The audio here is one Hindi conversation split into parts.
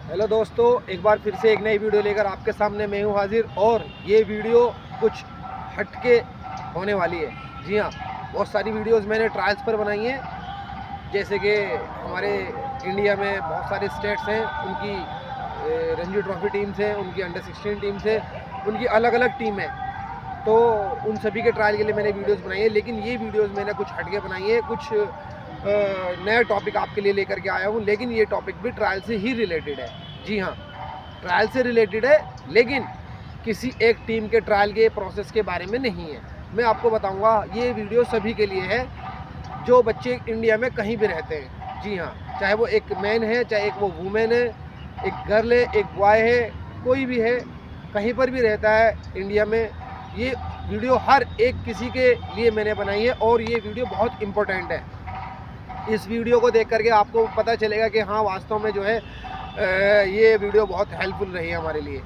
हेलो दोस्तों, एक बार फिर से एक नई वीडियो लेकर आपके सामने मैं हूँ हाजिर। और ये वीडियो कुछ हटके होने वाली है। जी हाँ, बहुत सारी वीडियोस मैंने ट्रायल्स पर बनाई हैं। जैसे कि हमारे इंडिया में बहुत सारे स्टेट्स हैं, उनकी रणजी ट्रॉफी टीम्स हैं, उनकी अंडर 16 टीम्स हैं, उनकी अलग अलग टीम है। तो उन सभी के ट्रायल के लिए मैंने वीडियोस बनाई है। लेकिन ये वीडियोस मैंने कुछ हटके बनाई है, कुछ नया टॉपिक आपके लिए लेकर के आया हूँ। लेकिन ये टॉपिक भी ट्रायल से ही रिलेटेड है। जी हाँ, ट्रायल से रिलेटेड है, लेकिन किसी एक टीम के ट्रायल के प्रोसेस के बारे में नहीं है। मैं आपको बताऊंगा, ये वीडियो सभी के लिए है जो बच्चे इंडिया में कहीं भी रहते हैं। जी हाँ, चाहे वो एक मैन है, चाहे एक वो वुमेन है, एक गर्ल है, एक बॉय है, कोई भी है, कहीं पर भी रहता है इंडिया में। ये वीडियो हर एक किसी के लिए मैंने बनाई है और ये वीडियो बहुत इम्पोर्टेंट है। इस वीडियो को देख करके आपको पता चलेगा कि हाँ, वास्तव में जो है ये वीडियो बहुत हेल्पफुल रही है हमारे लिए।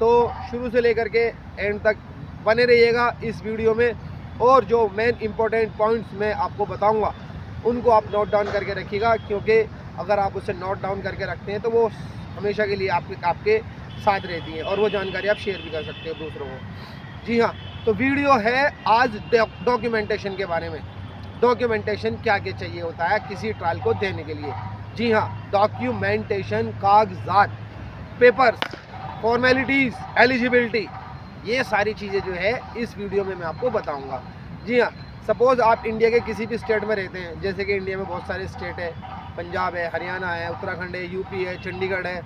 तो शुरू से लेकर के एंड तक बने रहिएगा इस वीडियो में। और जो मेन इम्पोर्टेंट पॉइंट्स मैं आपको बताऊंगा उनको आप नोट डाउन करके रखिएगा, क्योंकि अगर आप उसे नोट डाउन करके रखते हैं तो वो हमेशा के लिए आपके साथ रहती है और वो जानकारी आप शेयर भी कर सकते हैं दूसरों को। जी हाँ, तो वीडियो है आज डॉक्यूमेंटेशन के बारे में। डॉक्यूमेंटेशन क्या क्या चाहिए होता है किसी ट्रायल को देने के लिए। जी हाँ, डॉक्यूमेंटेशन, कागजात, पेपर्स, फॉर्मेलिटीज़, एलिजिबिलिटी, ये सारी चीज़ें जो है इस वीडियो में मैं आपको बताऊंगा। जी हाँ, सपोज़ आप इंडिया के किसी भी स्टेट में रहते हैं, जैसे कि इंडिया में बहुत सारे स्टेट है, पंजाब है, हरियाणा है, उत्तराखंड है, यूपी है, चंडीगढ़ है।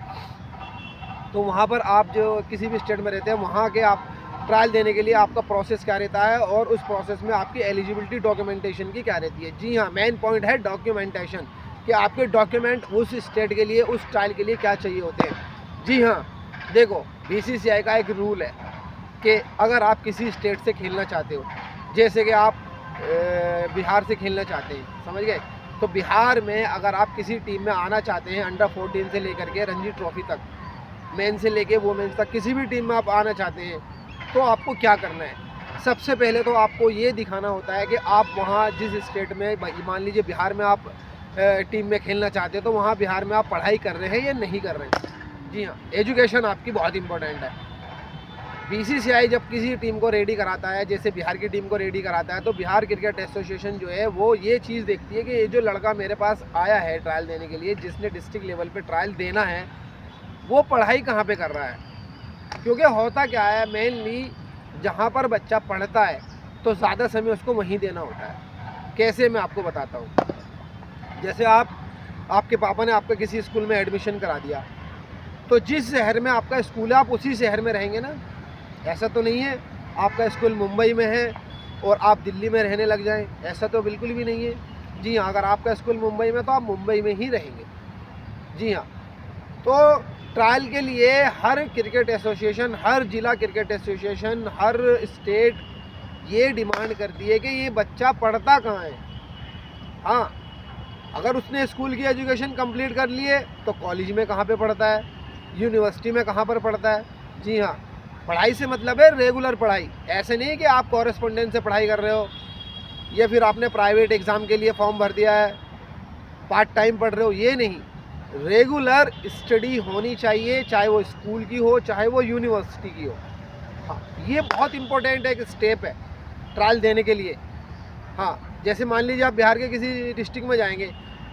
तो वहाँ पर आप जो किसी भी स्टेट में रहते हैं, वहाँ के आप ट्रायल देने के लिए आपका प्रोसेस क्या रहता है और उस प्रोसेस में आपकी एलिजिबिलिटी डॉक्यूमेंटेशन की क्या रहती है। जी हाँ, मेन पॉइंट है डॉक्यूमेंटेशन, कि आपके डॉक्यूमेंट उस स्टेट के लिए, उस ट्रायल के लिए क्या चाहिए होते हैं। जी हाँ, देखो, बीसीसीआई का एक रूल है कि अगर आप किसी स्टेट से खेलना चाहते हो, जैसे कि आप बिहार से खेलना चाहते हैं, समझ गए, तो बिहार में अगर आप किसी टीम में आना चाहते हैं, अंडर 14 से लेकर के रणजी ट्रॉफी तक, मेन से लेके वुमेन्स तक, किसी भी टीम में आप आना चाहते हैं, तो आपको क्या करना है। सबसे पहले तो आपको ये दिखाना होता है कि आप वहाँ जिस स्टेट में, मान लीजिए बिहार में आप टीम में खेलना चाहते हैं, तो वहाँ बिहार में आप पढ़ाई कर रहे हैं या नहीं कर रहे हैं। जी हाँ, एजुकेशन आपकी बहुत इंपॉर्टेंट है। बीसीसीआई जब किसी टीम को रेडी कराता है, जैसे बिहार की टीम को रेडी कराता है, तो बिहार क्रिकेट एसोसिएशन जो है वो ये चीज़ देखती है कि ये जो लड़का मेरे पास आया है ट्रायल देने के लिए, जिसने डिस्ट्रिक्ट लेवल पे ट्रायल देना है, वो पढ़ाई कहाँ पे कर रहा है। क्योंकि होता क्या है, मेनली जहाँ पर बच्चा पढ़ता है तो ज़्यादा समय उसको वहीं देना होता है। कैसे, मैं आपको बताता हूँ। जैसे आपके पापा ने आपका किसी स्कूल में एडमिशन करा दिया, तो जिस शहर में आपका स्कूल है आप उसी शहर में रहेंगे ना। ऐसा तो नहीं है आपका स्कूल मुंबई में है और आप दिल्ली में रहने लग जाएं, ऐसा तो बिल्कुल भी नहीं है। जी हाँ, अगर आपका स्कूल मुंबई में तो आप मुंबई में ही रहेंगे। जी हाँ, तो ट्रायल के लिए हर क्रिकेट एसोसिएशन, हर जिला क्रिकेट एसोसिएशन, हर स्टेट ये डिमांड करती है कि ये बच्चा पढ़ता कहाँ है। हाँ, अगर उसने स्कूल की एजुकेशन कंप्लीट कर ली है तो कॉलेज में कहाँ पे पढ़ता है, यूनिवर्सिटी में कहाँ पर पढ़ता है। जी हाँ, पढ़ाई से मतलब है रेगुलर पढ़ाई। ऐसे नहीं कि आप कॉरेस्पोंडेंस से पढ़ाई कर रहे हो या फिर आपने प्राइवेट एग्ज़ाम के लिए फॉर्म भर दिया है, पार्ट टाइम पढ़ रहे हो, ये नहीं। रेगुलर स्टडी होनी चाहिए, चाहे वो स्कूल की हो, चाहे वो यूनिवर्सिटी की हो। हाँ, ये बहुत इंपॉर्टेंट एक स्टेप है ट्रायल देने के लिए। हाँ, जैसे मान लीजिए आप बिहार के किसी डिस्ट्रिक्ट में जाएंगे,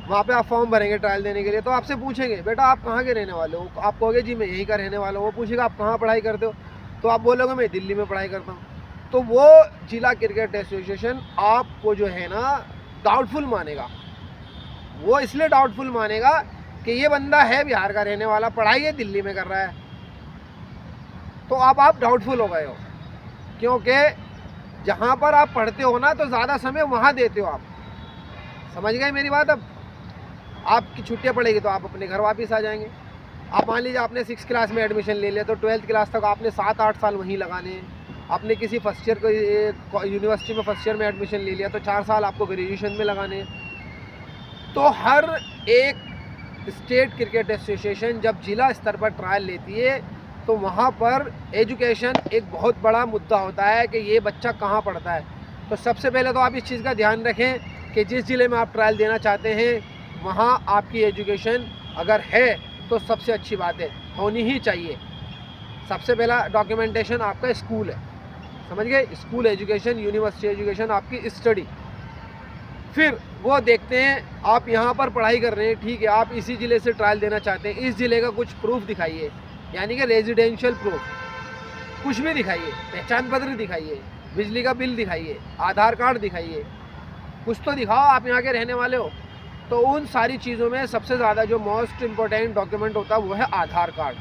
वहाँ पे आप फॉर्म भरेंगे ट्रायल देने के लिए, तो आपसे पूछेंगे, बेटा आप कहाँ के रहने वाले हो। आप कहोगे जी मैं यहीं का रहने वाला हूँ। वो पूछेगा आप कहाँ पढ़ाई करते हो, तो आप बोलोगे मैं दिल्ली में पढ़ाई करता हूँ। तो वो जिला क्रिकेट एसोसिएशन आपको जो है ना डाउटफुल मानेगा। वो इसलिए डाउटफुल मानेगा कि ये बंदा है बिहार का रहने वाला, पढ़ाई है दिल्ली में कर रहा है, तो आप डाउटफुल हो गए हो। क्योंकि जहाँ पर आप पढ़ते हो ना, तो ज़्यादा समय वहाँ देते हो आप। समझ गए मेरी बात। अब आपकी छुट्टियाँ पड़ेगी तो आप अपने घर वापस आ जाएंगे। आप मान लीजिए आपने 6 क्लास में एडमिशन ले लिया, तो 12th क्लास तक आपने 7-8 साल वहीं लगाने हैं। आपने किसी फर्स्ट ईयर को यूनिवर्सिटी में फर्स्ट ईयर में एडमिशन ले लिया, तो 4 साल आपको ग्रेजुएशन में लगाने हैं। तो हर एक स्टेट क्रिकेट एसोसिएशन जब जिला स्तर पर ट्रायल लेती है, तो वहाँ पर एजुकेशन एक बहुत बड़ा मुद्दा होता है कि ये बच्चा कहाँ पढ़ता है। तो सबसे पहले तो आप इस चीज़ का ध्यान रखें कि जिस ज़िले में आप ट्रायल देना चाहते हैं, वहाँ आपकी एजुकेशन अगर है तो सबसे अच्छी बात है, होनी ही चाहिए। सबसे पहला डॉक्यूमेंटेशन आपका स्कूल है, समझ गए, स्कूल एजुकेशन, यूनिवर्सिटी एजुकेशन, आपकी स्टडी। फिर वो देखते हैं आप यहाँ पर पढ़ाई कर रहे हैं, ठीक है, आप इसी ज़िले से ट्रायल देना चाहते हैं, इस ज़िले का कुछ प्रूफ दिखाइए, यानी कि रेजिडेंशियल प्रूफ, कुछ भी दिखाइए, पहचान पत्र दिखाइए, बिजली का बिल दिखाइए, आधार कार्ड दिखाइए, कुछ तो दिखाओ आप यहाँ के रहने वाले हो। तो उन सारी चीज़ों में सबसे ज़्यादा जो मोस्ट इम्पोर्टेंट डॉक्यूमेंट होता है वो है आधार कार्ड।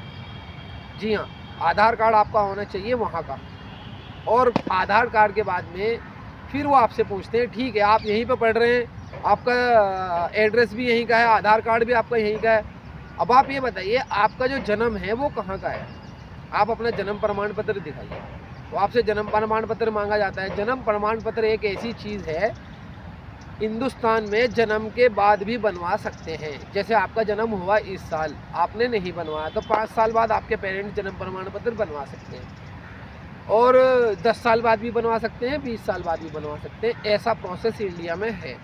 जी हाँ, आधार कार्ड आपका होना चाहिए वहाँ का। और आधार कार्ड के बाद में फिर वो आपसे पूछते हैं, ठीक है आप यहीं पे पढ़ रहे हैं, आपका एड्रेस भी यहीं का है, आधार कार्ड भी आपका यहीं का है, अब आप ये बताइए आपका जो जन्म है वो कहाँ का है, आप अपना जन्म प्रमाण पत्र दिखाइए। तो आपसे जन्म प्रमाण पत्र मांगा जाता है। जन्म प्रमाण पत्र एक ऐसी चीज़ है हिंदुस्तान में जन्म के बाद भी बनवा सकते हैं। जैसे आपका जन्म हुआ इस साल, आपने नहीं बनवाया तो 5 साल बाद आपके पेरेंट्स जन्म प्रमाण पत्र बनवा सकते हैं, और 10 साल बाद भी बनवा सकते हैं, 20 साल बाद भी बनवा सकते हैं। ऐसा प्रोसेस इंडिया में है।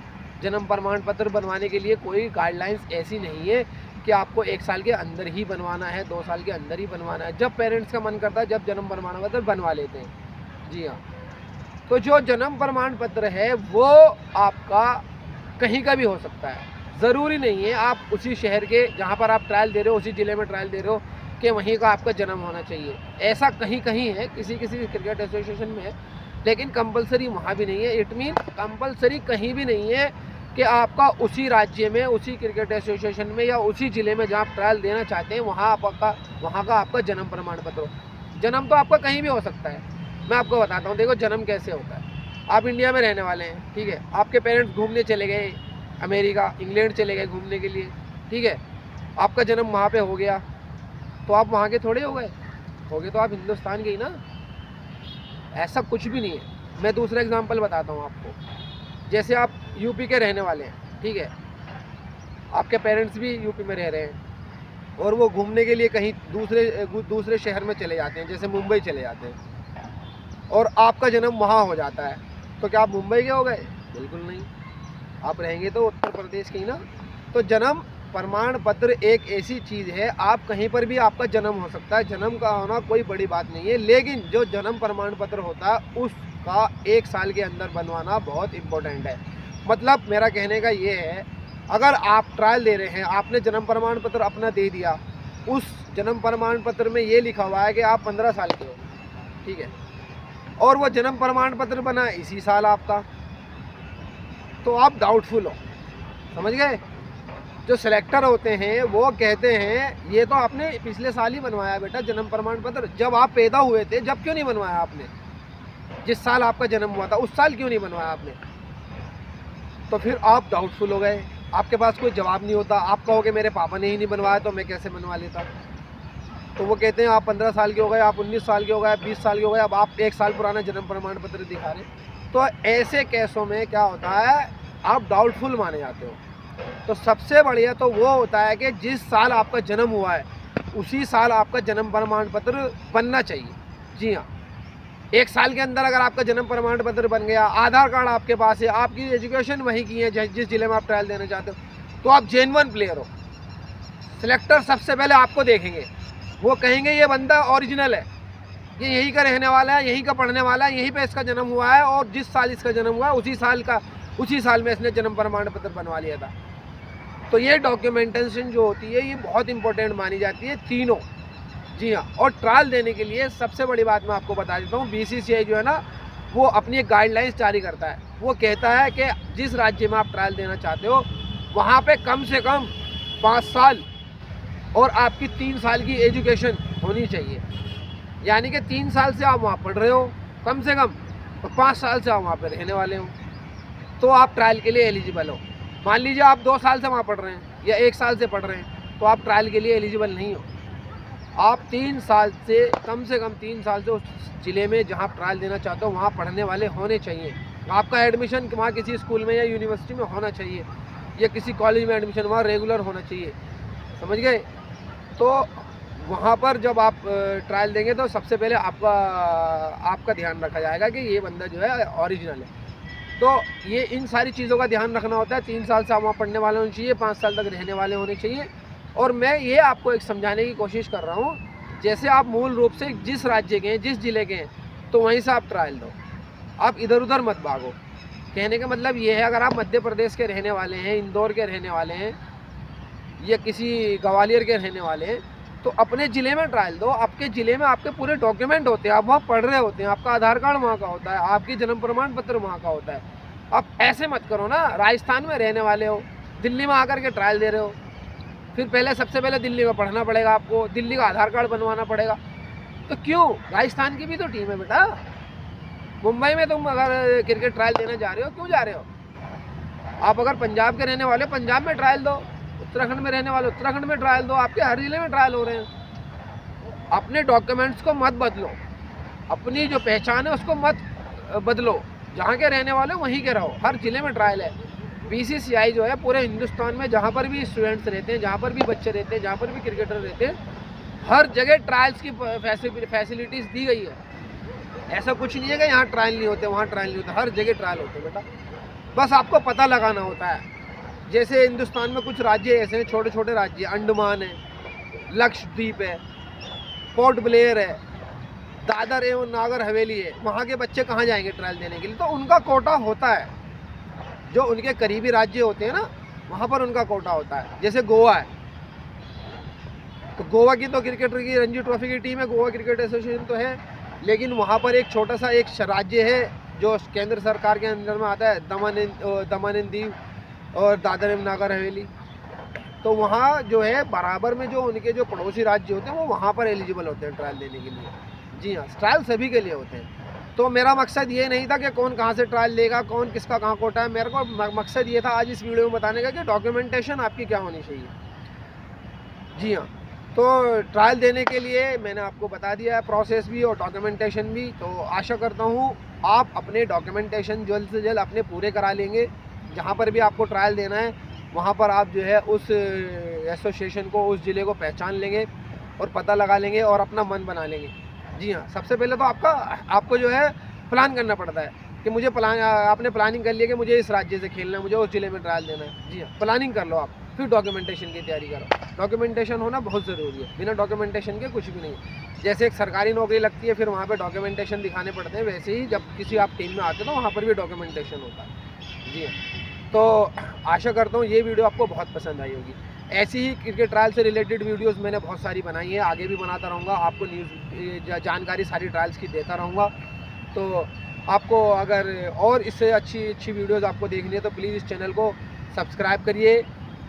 जन्म प्रमाण पत्र बनवाने के लिए कोई गाइडलाइंस ऐसी नहीं है कि आपको 1 साल के अंदर ही बनवाना है, 2 साल के अंदर ही बनवाना है। जब पेरेंट्स का मन करता है जब जन्म प्रमाण पत्र बनवा लेते हैं। जी हाँ, तो जो जन्म प्रमाण पत्र है वो आपका कहीं का भी हो सकता है, ज़रूरी नहीं है आप उसी शहर के जहाँ पर आप ट्रायल दे रहे हो, उसी ज़िले में ट्रायल दे रहे हो कि वहीं का आपका जन्म होना चाहिए। ऐसा कहीं कहीं है, किसी किसी क्रिकेट एसोसिएशन में है, लेकिन कंपलसरी वहाँ भी नहीं है। इट मीन कंपलसरी कहीं भी नहीं है कि आपका उसी राज्य में, उसी क्रिकेट एसोसिएशन में या उसी ज़िले में जहाँ आप ट्रायल देना चाहते हैं वहाँ का आपका जन्म प्रमाण पत्र हो। जन्म तो आपका कहीं भी हो सकता है। मैं आपको बताता हूँ, देखो जन्म कैसे होता है। आप इंडिया में रहने वाले हैं, ठीक है, आपके पेरेंट्स घूमने चले गए अमेरिका, इंग्लैंड चले गए घूमने के लिए, ठीक है, आपका जन्म वहाँ पे हो गया, तो आप वहाँ के थोड़े हो गए तो आप हिंदुस्तान के ही ना। ऐसा कुछ भी नहीं है। मैं दूसरा एग्जांपल बताता हूँ आपको। जैसे आप यूपी के रहने वाले हैं, ठीक है, आपके पेरेंट्स भी यूपी में रह रहे हैं और वो घूमने के लिए कहीं दूसरे शहर में चले जाते हैं, जैसे मुंबई चले जाते हैं, और आपका जन्म वहाँ हो जाता है, तो क्या आप मुंबई के हो गए? बिल्कुल नहीं, आप रहेंगे तो उत्तर प्रदेश के ही ना। तो जन्म प्रमाण पत्र एक ऐसी चीज़ है, आप कहीं पर भी आपका जन्म हो सकता है, जन्म का होना कोई बड़ी बात नहीं है, लेकिन जो जन्म प्रमाण पत्र होता है उसका 1 साल के अंदर बनवाना बहुत इम्पोर्टेंट है। मतलब मेरा कहने का ये है, अगर आप ट्रायल दे रहे हैं, आपने जन्म प्रमाण पत्र अपना दे दिया, उस जन्म प्रमाण पत्र में ये लिखा हुआ है कि आप 15 साल के हो, ठीक है, और वो जन्म प्रमाण पत्र बना इसी साल आपका, तो आप डाउटफुल हो, समझ गए। जो सिलेक्टर होते हैं वो कहते हैं ये तो आपने पिछले साल ही बनवाया बेटा जन्म प्रमाण पत्र, जब आप पैदा हुए थे जब क्यों नहीं बनवाया आपने, जिस साल आपका जन्म हुआ था उस साल क्यों नहीं बनवाया आपने। तो फिर आप डाउटफुल हो गए, आपके पास कोई जवाब नहीं होता। आप कहोगे मेरे पापा ने ही नहीं बनवाया तो मैं कैसे बनवा लेता। तो वो कहते हैं आप 15 साल के हो गए, आप 19 साल के हो गए, आप 20 साल के हो गए, अब आप 1 साल पुराना जन्म प्रमाण पत्र दिखा रहे हैं। तो ऐसे केसों में क्या होता है, आप डाउटफुल माने जाते हो। तो सबसे बढ़िया तो वो होता है कि जिस साल आपका जन्म हुआ है उसी साल आपका जन्म प्रमाण पत्र बनना चाहिए। जी हाँ, 1 साल के अंदर अगर आपका जन्म प्रमाण पत्र बन गया, आधार कार्ड आपके पास है, आपकी एजुकेशन वहीं की है जिस जिले में आप ट्रायल देना चाहते हो, तो आप जेन्युइन प्लेयर हो। सिलेक्टर सबसे पहले आपको देखेंगे, वो कहेंगे ये बंदा ओरिजिनल है, ये यहीं का रहने वाला है, यहीं का पढ़ने वाला है, यहीं पे इसका जन्म हुआ है, और जिस साल इसका जन्म हुआ है उसी साल में इसने जन्म प्रमाण पत्र बनवा लिया था। तो ये डॉक्यूमेंटेशन जो होती है ये बहुत इंपॉर्टेंट मानी जाती है तीनों। जी हाँ, और ट्रायल देने के लिए सबसे बड़ी बात मैं आपको बता देता हूँ, BCCI जो है ना वो अपनी एक गाइडलाइंस जारी करता है। वो कहता है कि जिस राज्य में आप ट्रायल देना चाहते हो वहाँ पे कम से कम 5 साल और आपकी 3 साल की एजुकेशन होनी चाहिए, यानी कि 3 साल से आप वहाँ पढ़ रहे हो कम से कम, और 5 साल से आप वहाँ पे रहने वाले हो, तो आप ट्रायल के लिए एलिजिबल हो। मान लीजिए आप 2 साल से वहाँ पढ़ रहे हैं या 1 साल से पढ़ रहे हैं, तो आप ट्रायल के लिए एलिजिबल नहीं हो। आप 3 साल से कम 3 साल से उस ज़िले में जहाँ आप ट्रायल देना चाहते हो वहाँ पढ़ने वाले होने चाहिए। आपका एडमिशन वहाँ किसी स्कूल में या यूनिवर्सिटी में होना चाहिए, या किसी कॉलेज में एडमिशन वहाँ रेगुलर होना चाहिए, समझ गए। तो वहाँ पर जब आप ट्रायल देंगे तो सबसे पहले आपका ध्यान रखा जाएगा कि ये बंदा जो है ओरिजिनल है। तो ये इन सारी चीज़ों का ध्यान रखना होता है। 3 साल से आप वहाँ पढ़ने वाले होने चाहिए, 5 साल तक रहने वाले होने चाहिए, और मैं ये आपको एक समझाने की कोशिश कर रहा हूँ, जैसे आप मूल रूप से जिस राज्य के हैं, जिस ज़िले के हैं, तो वहीं से आप ट्रायल दो, आप इधर उधर मत भागो। कहने का मतलब ये है, अगर आप मध्य प्रदेश के रहने वाले हैं, इंदौर के रहने वाले हैं या किसी ग्वालियर के रहने वाले हैं, तो अपने ज़िले में ट्रायल दो। आपके ज़िले में आपके पूरे डॉक्यूमेंट होते हैं, आप वहाँ पढ़ रहे होते हैं, आपका आधार कार्ड वहाँ का होता है, आपकी जन्म प्रमाण पत्र वहाँ का होता है। आप ऐसे मत करो ना, राजस्थान में रहने वाले हो, दिल्ली में आकर के ट्रायल दे रहे हो, फिर पहले सबसे पहले दिल्ली में पढ़ना पड़ेगा आपको, दिल्ली का आधार कार्ड बनवाना पड़ेगा। तो क्यों? राजस्थान की भी तो टीम है बेटा। मुंबई में तुम अगर क्रिकेट ट्रायल देने जा रहे हो, क्यों जा रहे हो? आप अगर पंजाब के रहने वाले हो, पंजाब में ट्रायल दो, उत्तराखंड में रहने वाले उत्तराखंड में ट्रायल दो, आपके हर जिले में ट्रायल हो रहे हैं। अपने डॉक्यूमेंट्स को मत बदलो, अपनी जो पहचान है उसको मत बदलो, जहाँ के रहने वाले वहीं के रहो, हर जिले में ट्रायल है। बीसीसीआई जो है पूरे हिंदुस्तान में जहाँ पर भी स्टूडेंट्स रहते हैं, जहाँ पर भी बच्चे रहते हैं, जहाँ पर भी क्रिकेटर रहते हैं, हर जगह ट्रायल्स की फैसिलिटीज़ दी गई है। ऐसा कुछ नहीं है कि यहाँ ट्रायल नहीं होते, वहाँ ट्रायल नहीं होते, हर जगह ट्रायल होते हैं बेटा। बस आपको पता लगाना होता है। जैसे हिंदुस्तान में कुछ राज्य ऐसे हैं, छोटे छोटे राज्य, अंडमान है, लक्षद्वीप है, पोर्ट ब्लेयर है, दादर एवं नागर हवेली है, वहाँ के बच्चे कहाँ जाएंगे ट्रायल देने के लिए? तो उनका कोटा होता है, जो उनके करीबी राज्य होते हैं ना, वहाँ पर उनका कोटा होता है। जैसे गोवा है, तो गोवा की तो क्रिकेटर की रणजी ट्रॉफी की टीम है, गोवा क्रिकेट एसोसिएशन तो है, लेकिन वहाँ पर एक छोटा सा एक राज्य है जो केंद्र सरकार के अंदर में आता है, दमन एंड दीव और दादर एवं नागर हवेली। तो वहाँ जो है बराबर में जो उनके जो पड़ोसी राज्य होते हैं वो वहाँ पर एलिजिबल होते हैं ट्रायल देने के लिए। जी हाँ, ट्रायल सभी के लिए होते हैं। तो मेरा मकसद ये नहीं था कि कौन कहाँ से ट्रायल लेगा, कौन किसका कहाँ कोटा है। मेरे को मकसद ये था आज इस वीडियो में बताने का कि डॉक्यूमेंटेशन आपकी क्या होनी चाहिए। जी हाँ, तो ट्रायल देने के लिए मैंने आपको बता दिया है प्रोसेस भी और डॉक्यूमेंटेशन भी। तो आशा करता हूँ आप अपने डॉक्यूमेंटेशन जल्द से जल्द अपने पूरे करा लेंगे। जहाँ पर भी आपको ट्रायल देना है वहाँ पर आप जो है उस एसोसिएशन को, उस ज़िले को पहचान लेंगे और पता लगा लेंगे और अपना मन बना लेंगे। जी हाँ, सबसे पहले तो आपको जो है प्लान करना पड़ता है कि मुझे आपने प्लानिंग कर लिया कि मुझे इस राज्य से खेलना है, मुझे उस ज़िले में ट्रायल देना है। जी हाँ, प्लानिंग कर लो आप, फिर डॉक्यूमेंटेशन की तैयारी करो। डॉक्यूमेंटेशन होना बहुत ज़रूरी है, बिना डॉक्यूमेंटेशन के कुछ भी नहीं। जैसे एक सरकारी नौकरी लगती है, फिर वहाँ पे डॉक्यूमेंटेशन दिखाने पड़ते हैं, वैसे ही जब किसी आप टीम में आते हो तो वहाँ पर भी डॉक्यूमेंटेशन होता है। जी हाँ, तो आशा करता हूँ ये वीडियो आपको बहुत पसंद आई होगी। ऐसी ही क्रिकेट ट्रायल से रिलेटेड वीडियोस मैंने बहुत सारी बनाई है, आगे भी बनाता रहूँगा, आपको न्यूज़ जानकारी सारी ट्रायल्स की देता रहूँगा। तो आपको अगर और इससे अच्छी वीडियोस आपको देखनी है तो प्लीज़ इस चैनल को सब्सक्राइब करिए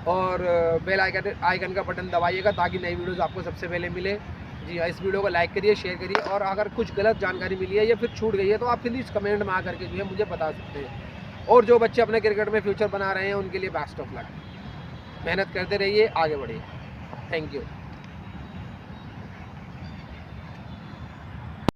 और बेल आइकन का बटन दबाइएगा ताकि नई वीडियोस आपको सबसे पहले मिले। जी हाँ, इस वीडियो को लाइक करिए, शेयर करिए, और अगर कुछ गलत जानकारी मिली है या फिर छूट गई है तो आप प्लीज़ कमेंट में आकर के जो है मुझे बता सकते हैं। और जो बच्चे अपने क्रिकेट में फ्यूचर बना रहे हैं उनके लिए बेस्ट ऑफ लक। मेहनत करते रहिए, आगे बढ़िए। Thank you.